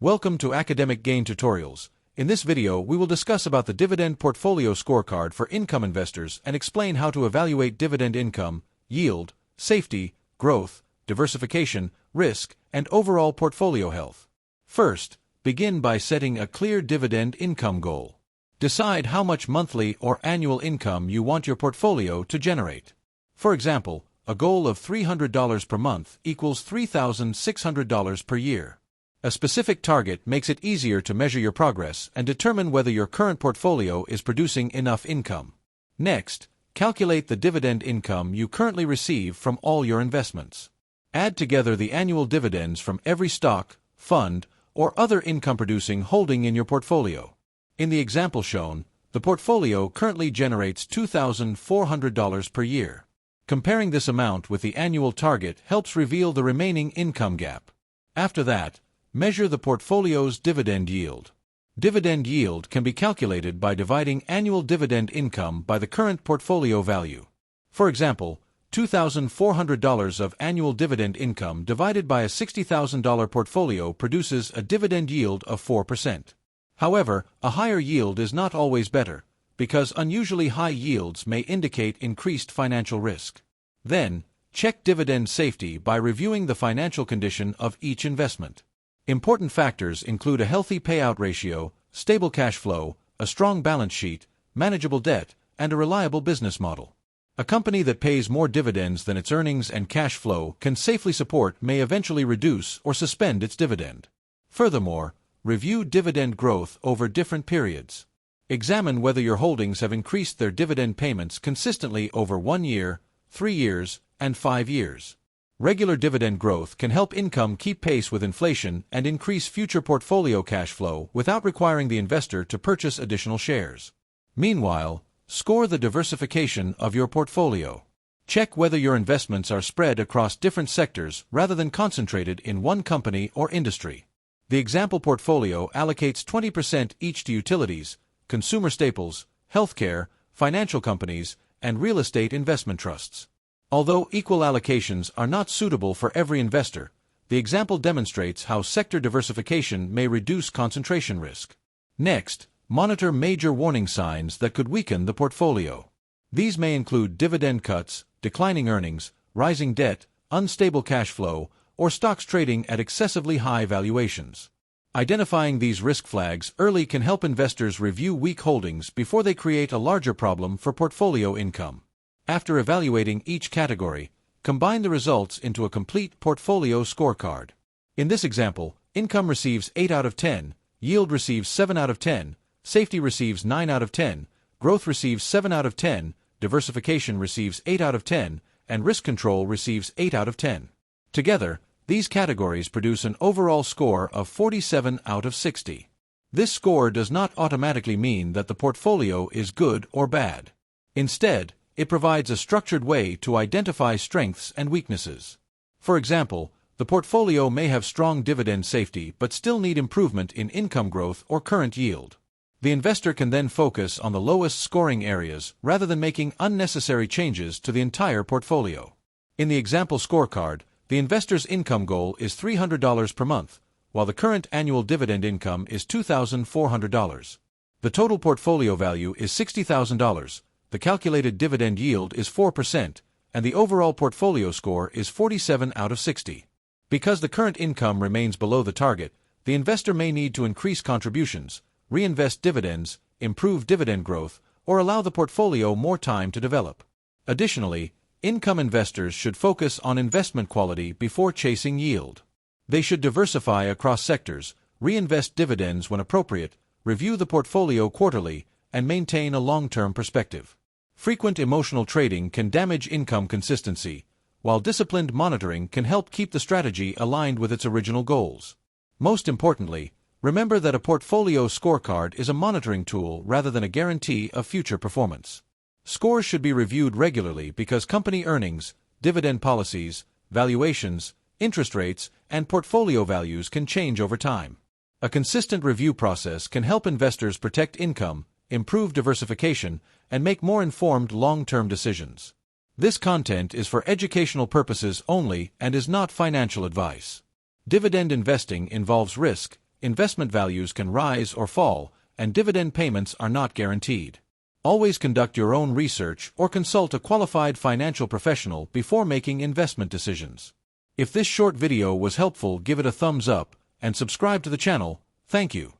Welcome to Academic Gain Tutorials. In this video, we will discuss about the Dividend Portfolio Scorecard for income investors and explain how to evaluate dividend income, yield, safety, growth, diversification, risk, and overall portfolio health. First, begin by setting a clear dividend income goal. Decide how much monthly or annual income you want your portfolio to generate. For example, a goal of $300 per month equals $3,600 per year. A specific target makes it easier to measure your progress and determine whether your current portfolio is producing enough income. Next, calculate the dividend income you currently receive from all your investments. Add together the annual dividends from every stock, fund, or other income-producing holding in your portfolio. In the example shown, the portfolio currently generates $2,400 per year. Comparing this amount with the annual target helps reveal the remaining income gap. After that, measure the portfolio's dividend yield. Dividend yield can be calculated by dividing annual dividend income by the current portfolio value. For example, $2,400 of annual dividend income divided by a $60,000 portfolio produces a dividend yield of 4%. However, a higher yield is not always better, because unusually high yields may indicate increased financial risk. Then, check dividend safety by reviewing the financial condition of each investment. Important factors include a healthy payout ratio, stable cash flow, a strong balance sheet, manageable debt, and a reliable business model. A company that pays more dividends than its earnings and cash flow can safely support may eventually reduce or suspend its dividend. Furthermore, review dividend growth over different periods. Examine whether your holdings have increased their dividend payments consistently over 1 year, 3 years, and 5 years. Regular dividend growth can help income keep pace with inflation and increase future portfolio cash flow without requiring the investor to purchase additional shares. Meanwhile, score the diversification of your portfolio. Check whether your investments are spread across different sectors rather than concentrated in one company or industry. The example portfolio allocates 20% each to utilities, consumer staples, healthcare, financial companies, and real estate investment trusts. Although equal allocations are not suitable for every investor, the example demonstrates how sector diversification may reduce concentration risk. Next, monitor major warning signs that could weaken the portfolio. These may include dividend cuts, declining earnings, rising debt, unstable cash flow, or stocks trading at excessively high valuations. Identifying these risk flags early can help investors review weak holdings before they create a larger problem for portfolio income. After evaluating each category, combine the results into a complete portfolio scorecard. In this example, income receives 8 out of 10, yield receives 7 out of 10, safety receives 9 out of 10, growth receives 7 out of 10, diversification receives 8 out of 10, and risk control receives 8 out of 10. Together, these categories produce an overall score of 47 out of 60. This score does not automatically mean that the portfolio is good or bad. Instead, it provides a structured way to identify strengths and weaknesses. For example, the portfolio may have strong dividend safety but still need improvement in income growth or current yield. The investor can then focus on the lowest scoring areas rather than making unnecessary changes to the entire portfolio. In the example scorecard, the investor's income goal is $300 per month, while the current annual dividend income is $2,400. The total portfolio value is $60,000. The calculated dividend yield is 4%, and the overall portfolio score is 47 out of 60. Because the current income remains below the target, the investor may need to increase contributions, reinvest dividends, improve dividend growth, or allow the portfolio more time to develop. Additionally, income investors should focus on investment quality before chasing yield. They should diversify across sectors, reinvest dividends when appropriate, review the portfolio quarterly, and maintain a long-term perspective. Frequent emotional trading can damage income consistency, while disciplined monitoring can help keep the strategy aligned with its original goals. Most importantly, remember that a portfolio scorecard is a monitoring tool rather than a guarantee of future performance. Scores should be reviewed regularly because company earnings, dividend policies, valuations, interest rates, and portfolio values can change over time. A consistent review process can help investors protect income, improve diversification, and make more informed long-term decisions. This content is for educational purposes only and is not financial advice. Dividend investing involves risk, investment values can rise or fall, and dividend payments are not guaranteed. Always conduct your own research or consult a qualified financial professional before making investment decisions. If this short video was helpful, give it a thumbs up and subscribe to the channel. Thank you.